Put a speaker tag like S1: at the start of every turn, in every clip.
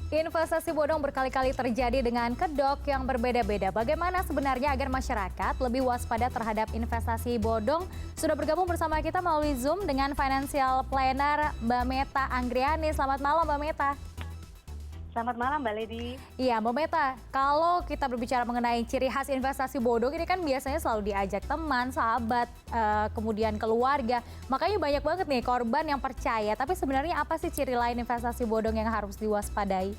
S1: Investasi bodong berkali-kali terjadi dengan kedok yang berbeda-beda. Bagaimana sebenarnya agar masyarakat lebih waspada terhadap investasi bodong? Sudah bergabung bersama kita melalui Zoom dengan Financial Planner Mbak Meta Anggriani. Selamat malam Mbak Meta.
S2: Selamat malam Mbak Lady.
S1: Iya Mbak Meta, kalau kita berbicara mengenai ciri khas investasi bodong ini kan biasanya selalu diajak teman, sahabat, kemudian keluarga. Makanya banyak banget nih korban yang percaya. Tapi sebenarnya apa sih ciri lain investasi bodong yang harus diwaspadai?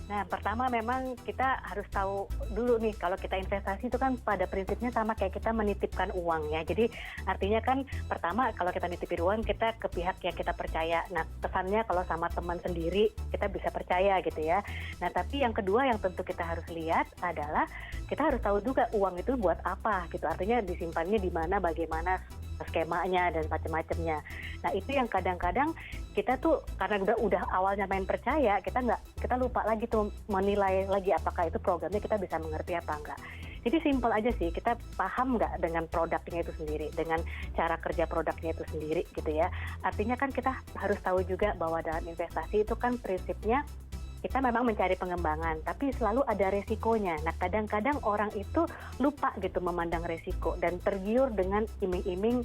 S2: Nah, pertama memang kita harus tahu dulu nih, kalau kita investasi itu kan pada prinsipnya sama kayak kita menitipkan uang ya. Jadi artinya kan pertama kalau kita nitipin uang kita ke pihak yang kita percaya. Nah, kesannya kalau sama teman sendiri kita bisa percaya gitu ya. Nah, tapi yang kedua yang tentu kita harus lihat adalah kita harus tahu juga uang itu buat apa gitu. Artinya disimpannya di mana, bagaimana skemanya dan macam-macamnya. Nah, itu yang kadang-kadang kita tuh karena udah awalnya main percaya, kita lupa lagi tuh menilai lagi apakah itu programnya kita bisa mengerti apa enggak. Jadi simpel aja sih, kita paham nggak dengan produknya itu sendiri, dengan cara kerja produknya itu sendiri gitu ya. Artinya kan kita harus tahu juga bahwa dalam investasi itu kan prinsipnya kita memang mencari pengembangan, tapi selalu ada resikonya. Nah, kadang-kadang orang itu lupa gitu memandang resiko dan tergiur dengan iming-iming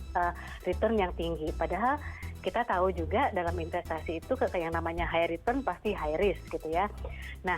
S2: return yang tinggi. Padahal kita tahu juga dalam investasi itu yang namanya high return pasti high risk gitu ya. Nah,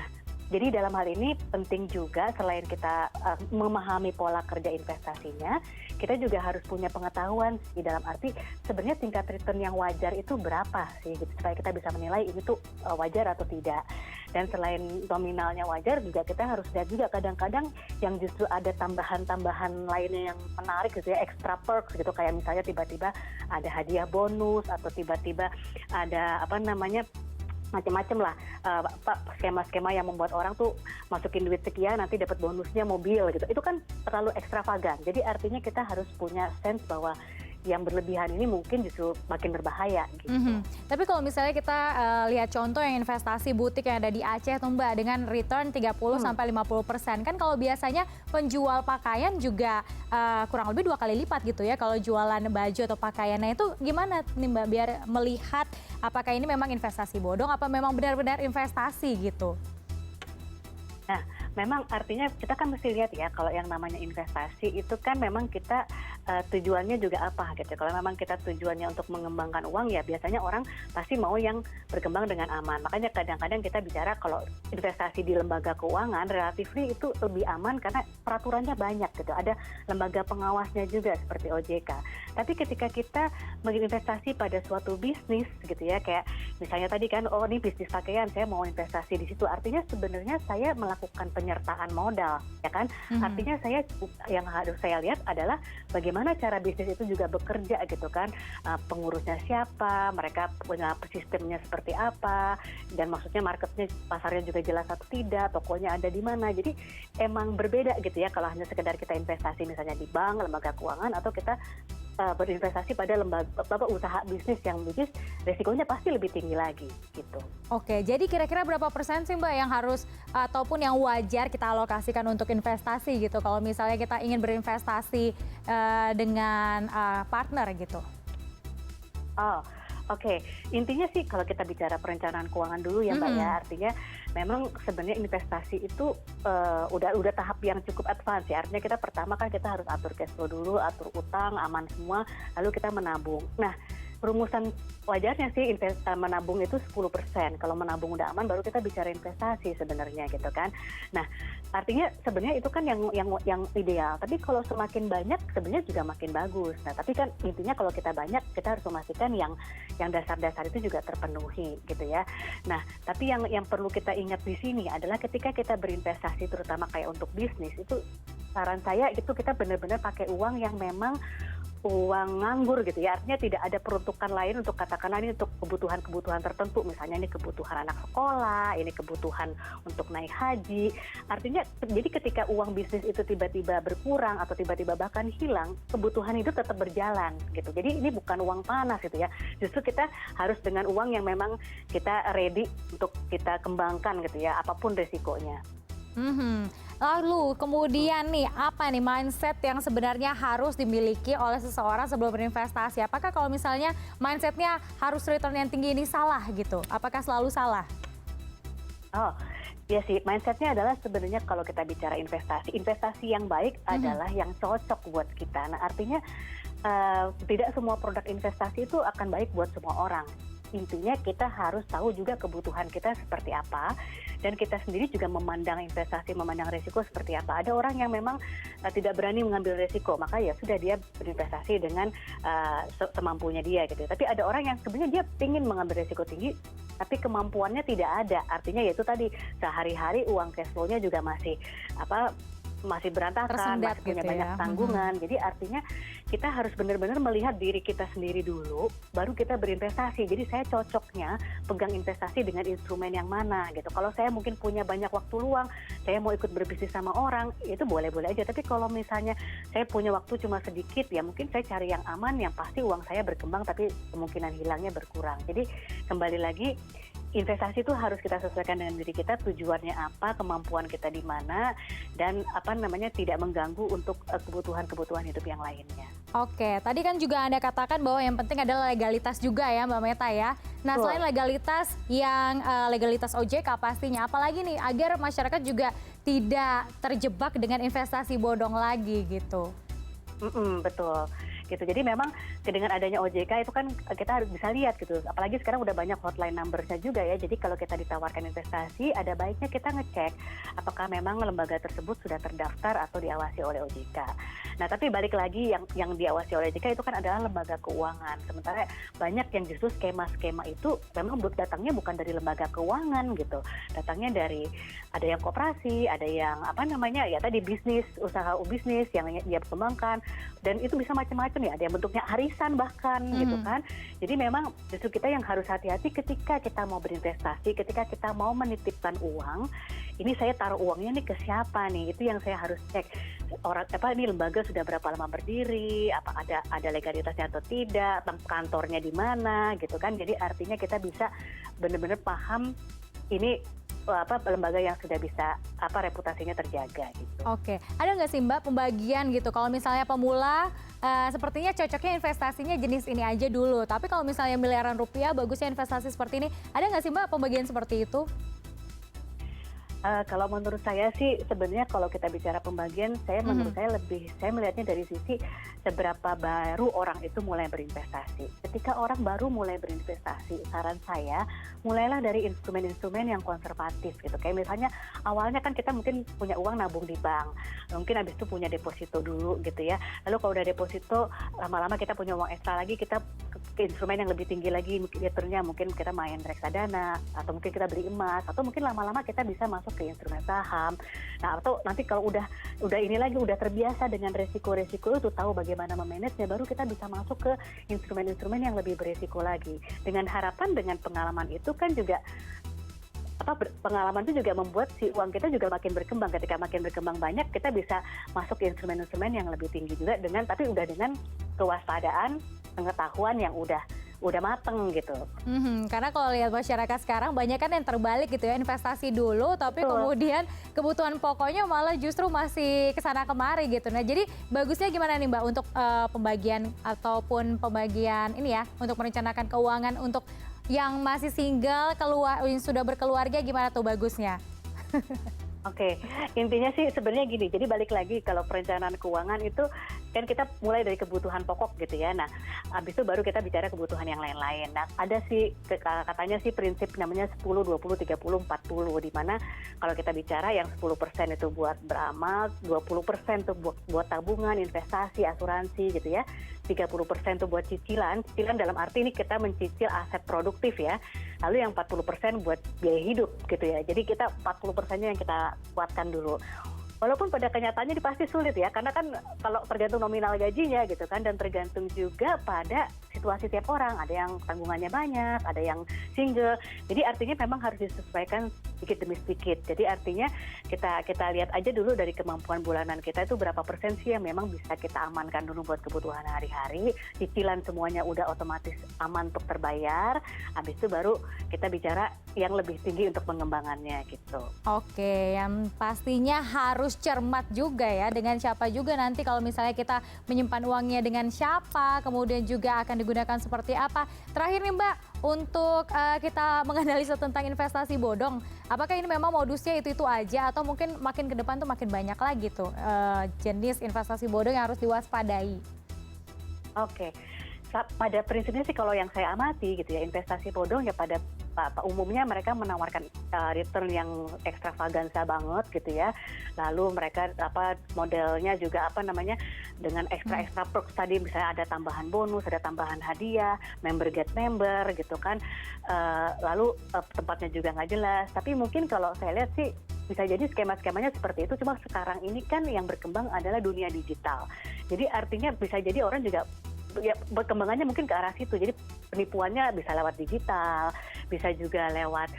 S2: jadi dalam hal ini penting juga selain kita memahami pola kerja investasinya, kita juga harus punya pengetahuan di dalam arti sebenarnya tingkat return yang wajar itu berapa sih gitu, supaya kita bisa menilai ini tuh wajar atau tidak. Dan selain nominalnya wajar juga kita harus lihat juga kadang-kadang yang justru ada tambahan-tambahan lainnya yang menarik gitu ya, extra perks gitu, kayak misalnya tiba-tiba ada hadiah bonus atau tiba-tiba ada macam-macam lah, skema-skema yang membuat orang tuh masukin duit sekian nanti dapat bonusnya mobil gitu. Itu kan terlalu ekstravagan. Jadi artinya kita harus punya sense bahwa yang berlebihan ini mungkin justru makin berbahaya gitu.
S1: Tapi kalau misalnya kita lihat contoh yang investasi butik yang ada di Aceh tuh Mbak dengan return 30-50%. Kan kalau biasanya penjual pakaian juga kurang lebih 2 kali lipat gitu ya kalau jualan baju atau pakaian. Nah itu gimana nih Mbak biar melihat apakah ini memang investasi bodong apa memang benar-benar investasi gitu?
S2: Nah, memang artinya kita kan mesti lihat ya, kalau yang namanya investasi itu kan memang kita tujuannya juga apa gitu. Kalau memang kita tujuannya untuk mengembangkan uang ya biasanya orang pasti mau yang berkembang dengan aman. Makanya kadang-kadang kita bicara kalau investasi di lembaga keuangan relatif itu lebih aman karena peraturannya banyak gitu. Ada lembaga pengawasnya juga seperti OJK. Tapi ketika kita menginvestasi pada suatu bisnis gitu ya, kayak misalnya tadi kan, oh ini bisnis pakaian, saya mau investasi di situ. Artinya sebenarnya saya melakukan penyertaan modal, ya kan? Artinya yang harus saya lihat adalah bagaimana cara bisnis itu juga bekerja gitu kan, pengurusnya siapa, mereka punya sistemnya seperti apa, dan maksudnya marketnya, pasarnya juga jelas atau tidak, tokonya ada di mana. Jadi emang berbeda gitu ya kalau hanya sekedar kita investasi misalnya di bank, lembaga keuangan, atau kita berinvestasi pada lembaga usaha bisnis yang bisnis resikonya pasti lebih tinggi lagi gitu.
S1: Oke, jadi kira-kira berapa persen sih Mbak yang harus ataupun yang wajar kita alokasikan untuk investasi gitu kalau misalnya kita ingin berinvestasi dengan partner gitu?
S2: Oh, oke. Intinya sih kalau kita bicara perencanaan keuangan dulu ya Mbak ya, artinya memang sebenarnya investasi itu udah tahap yang cukup advance ya. Artinya kita pertama kan kita harus atur cash flow dulu, atur utang, aman semua, lalu kita menabung. Nah, rumusan wajarnya sih menabung itu 10%. Kalau menabung udah aman baru kita bicara investasi sebenarnya gitu kan. Nah, artinya sebenarnya itu kan yang ideal. Tapi kalau semakin banyak sebenarnya juga makin bagus. Nah, tapi kan intinya kalau kita banyak kita harus memastikan yang dasar-dasar itu juga terpenuhi gitu ya. Nah, tapi yang perlu kita ingat di sini adalah ketika kita berinvestasi terutama kayak untuk bisnis itu saran saya itu kita benar-benar pakai uang yang memang uang nganggur gitu ya, artinya tidak ada peruntukan lain untuk katakanlah ini untuk kebutuhan-kebutuhan tertentu, misalnya ini kebutuhan anak sekolah, ini kebutuhan untuk naik haji. Artinya jadi ketika uang bisnis itu tiba-tiba berkurang atau tiba-tiba bahkan hilang, kebutuhan hidup tetap berjalan gitu. Jadi ini bukan uang panas gitu ya, justru kita harus dengan uang yang memang kita ready untuk kita kembangkan gitu ya, apapun resikonya.
S1: Lalu kemudian nih apa nih mindset yang sebenarnya harus dimiliki oleh seseorang sebelum berinvestasi? Apakah kalau misalnya mindsetnya harus return yang tinggi ini salah gitu? Apakah selalu salah?
S2: Oh, ya sih, mindsetnya adalah sebenarnya kalau kita bicara investasi, investasi yang baik adalah yang cocok buat kita. Nah, artinya tidak semua produk investasi itu akan baik buat semua orang. Intinya kita harus tahu juga kebutuhan kita seperti apa, dan kita sendiri juga memandang investasi, memandang resiko seperti apa. Ada orang yang memang tidak berani mengambil resiko, maka ya sudah dia berinvestasi dengan semampunya dia gitu. Tapi ada orang yang sebenarnya dia ingin mengambil resiko tinggi, tapi kemampuannya tidak ada. Artinya yaitu tadi sehari-hari uang cash flow-nya juga masih berantakan,
S1: Tersendat
S2: masih punya
S1: gitu
S2: banyak
S1: ya.
S2: tanggungan. Jadi artinya kita harus benar-benar melihat diri kita sendiri dulu, baru kita berinvestasi. Jadi saya cocoknya pegang investasi dengan instrumen yang mana gitu. Kalau saya mungkin punya banyak waktu luang, saya mau ikut berbisnis sama orang, itu boleh-boleh aja. Tapi kalau misalnya saya punya waktu cuma sedikit, ya mungkin saya cari yang aman, yang pasti uang saya berkembang, tapi kemungkinan hilangnya berkurang. Jadi kembali lagi, investasi itu harus kita sesuaikan dengan diri kita, tujuannya apa, kemampuan kita di mana, dan tidak mengganggu untuk kebutuhan-kebutuhan hidup yang lainnya.
S1: Oke, tadi kan juga Anda katakan bahwa yang penting adalah legalitas juga ya Mbak Meta ya. Nah,
S2: Betul.
S1: selain legalitas yang legalitas OJK pastinya, apalagi nih agar masyarakat juga tidak terjebak dengan investasi bodong lagi gitu.
S2: Betul gitu. Jadi memang dengan adanya OJK itu kan kita harus bisa lihat gitu. Apalagi sekarang udah banyak hotline numbersnya juga ya. Jadi kalau kita ditawarkan investasi, ada baiknya kita ngecek apakah memang lembaga tersebut sudah terdaftar atau diawasi oleh OJK. Nah, tapi balik lagi yang diawasi oleh OJK itu kan adalah lembaga keuangan. Sementara banyak yang justru skema-skema itu memang datangnya bukan dari lembaga keuangan gitu. Datangnya dari ada yang koperasi, ada yang ya tadi bisnis, usaha bisnis yang dia kembangkan, dan itu bisa macam-macam ya, ada yang bentuknya arisan bahkan gitu kan. Jadi memang justru kita yang harus hati-hati ketika kita mau berinvestasi, ketika kita mau menitipkan uang, ini saya taruh uangnya nih ke siapa nih, itu yang saya harus cek. Ini lembaga sudah berapa lama berdiri, apa ada legalitasnya atau tidak, kantornya di mana gitu kan. Jadi artinya kita bisa benar-benar paham ini lembaga yang sudah bisa reputasinya terjaga gitu.
S1: Oke, ada nggak sih Mbak pembagian gitu? Kalau misalnya pemula, sepertinya cocoknya investasinya jenis ini aja dulu. Tapi kalau misalnya miliaran rupiah, bagusnya investasi seperti ini. Ada nggak sih Mbak pembagian seperti itu?
S2: Kalau menurut saya sih sebenarnya kalau kita bicara pembagian, menurut saya melihatnya dari sisi seberapa baru orang itu mulai berinvestasi. Ketika orang baru mulai berinvestasi, saran saya mulailah dari instrumen-instrumen yang konservatif gitu. Kayak misalnya awalnya kan kita mungkin punya uang nabung di bank, mungkin habis itu punya deposito dulu gitu ya. Lalu kalau udah deposito, lama-lama kita punya uang ekstra lagi, kita ke instrumen yang lebih tinggi lagi, returnnya mungkin kita main reksadana, atau mungkin kita beli emas, atau mungkin lama-lama kita bisa masuk ke instrumen saham. Nah, atau nanti kalau udah ini lagi, udah terbiasa dengan resiko-resiko itu, tahu bagaimana memanagenya, baru kita bisa masuk ke instrumen-instrumen yang lebih beresiko lagi. Dengan harapan dengan pengalaman itu kan juga pengalaman itu juga membuat si uang kita juga makin berkembang. Ketika makin berkembang banyak, kita bisa masuk ke instrumen-instrumen yang lebih tinggi juga tapi udah dengan kewaspadaan, pengetahuan yang udah mateng gitu.
S1: Karena kalau lihat masyarakat sekarang banyak kan yang terbalik gitu ya, investasi dulu tapi kemudian kebutuhan pokoknya malah justru masih kesana kemari gitu. Nah, jadi bagusnya gimana nih Mbak untuk pembagian ataupun pembagian ini ya, untuk merencanakan keuangan untuk yang masih single, yang sudah berkeluarga, gimana tuh bagusnya?
S2: Oke, intinya sih sebenarnya gini, jadi balik lagi kalau perencanaan keuangan itu kan kita mulai dari kebutuhan pokok gitu ya. Nah, habis itu baru kita bicara kebutuhan yang lain-lain. Nah, ada sih katanya sih prinsip namanya 10, 20, 30, 40, di mana kalau kita bicara yang 10% itu buat beramal, 20% itu buat tabungan, investasi, asuransi gitu ya. 30% itu buat cicilan dalam arti ini kita mencicil aset produktif ya. Lalu yang 40% buat biaya hidup gitu ya. Jadi kita 40%-nya yang kita kuatkan dulu. Walaupun pada kenyataannya pasti sulit ya, karena kan kalau tergantung nominal gajinya gitu kan, dan tergantung juga pada situasi tiap orang. Ada yang tanggungannya banyak, ada yang single. Jadi artinya memang harus disesuaikan sedikit demi sedikit. Jadi artinya kita lihat aja dulu dari kemampuan bulanan kita itu berapa persen sih yang memang bisa kita amankan dulu buat kebutuhan hari-hari. Cicilan semuanya udah otomatis aman untuk terbayar. Habis itu baru kita bicara yang lebih tinggi untuk pengembangannya gitu.
S1: Oke, yang pastinya harus cermat juga ya dengan siapa juga nanti kalau misalnya kita menyimpan uangnya dengan siapa, kemudian juga akan digunakan seperti apa. Terakhir nih Mbak, untuk kita menganalisa tentang investasi bodong, apakah ini memang modusnya itu aja atau mungkin makin ke depan tuh makin banyak lagi tuh jenis investasi bodong yang harus diwaspadai?
S2: Oke, pada prinsipnya sih kalau yang saya amati gitu ya, investasi bodong ya pada umumnya mereka menawarkan return yang ekstravaganza banget gitu ya. Lalu mereka modelnya juga dengan ekstra perks tadi, misalnya ada tambahan bonus, ada tambahan hadiah, member get member gitu kan. Lalu tempatnya juga nggak jelas. Tapi mungkin kalau saya lihat sih bisa jadi skema-skemanya seperti itu, cuma sekarang ini kan yang berkembang adalah dunia digital. Jadi artinya bisa jadi orang juga ya berkembangannya mungkin ke arah situ. Jadi penipuannya bisa lewat digital, bisa juga lewat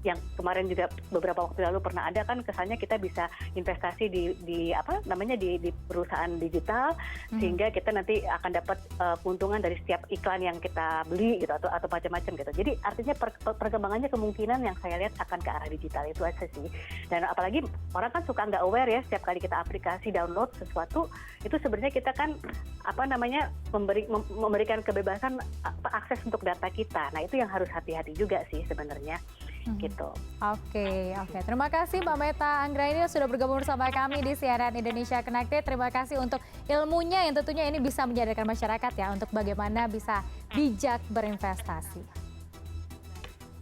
S2: yang kemarin juga beberapa waktu lalu pernah ada kan, kesannya kita bisa investasi di perusahaan digital sehingga kita nanti akan dapat keuntungan dari setiap iklan yang kita beli gitu atau macam-macam gitu. Jadi artinya perkembangannya kemungkinan yang saya lihat akan ke arah digital itu aja sih. Dan apalagi orang kan suka nggak aware ya, setiap kali kita aplikasi download sesuatu itu sebenarnya kita kan memberikan kebebasan akses untuk data kita. Nah, itu yang harus hati-hati juga sih sebenarnya. Gitu.
S1: Oke. Terima kasih Mbak Meta Anggraini sudah bergabung bersama kami di CNN Indonesia Connected. Terima kasih untuk ilmunya yang tentunya ini bisa menyadarkan masyarakat ya untuk bagaimana bisa bijak berinvestasi.